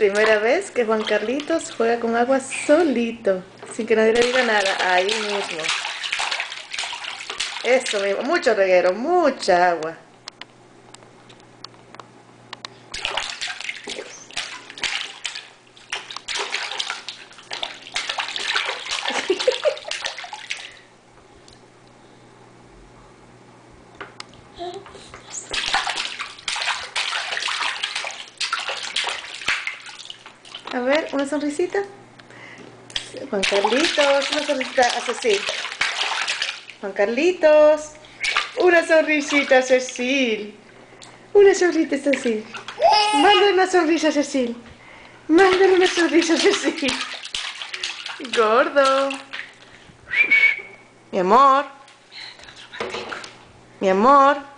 Primera vez que Juan Carlitos juega con agua solito, sin que nadie le diga nada, ahí mismo. Eso mismo, mucho reguero, mucha agua. A ver, una sonrisita. Juan Carlitos, una sonrisita a Cecil. Juan Carlitos, una sonrisita a Cecil. Una sonrisa a Cecil. Mándale una sonrisa a Cecil. Mándale una sonrisa a Cecil. Gordo. Mi amor. Mi amor.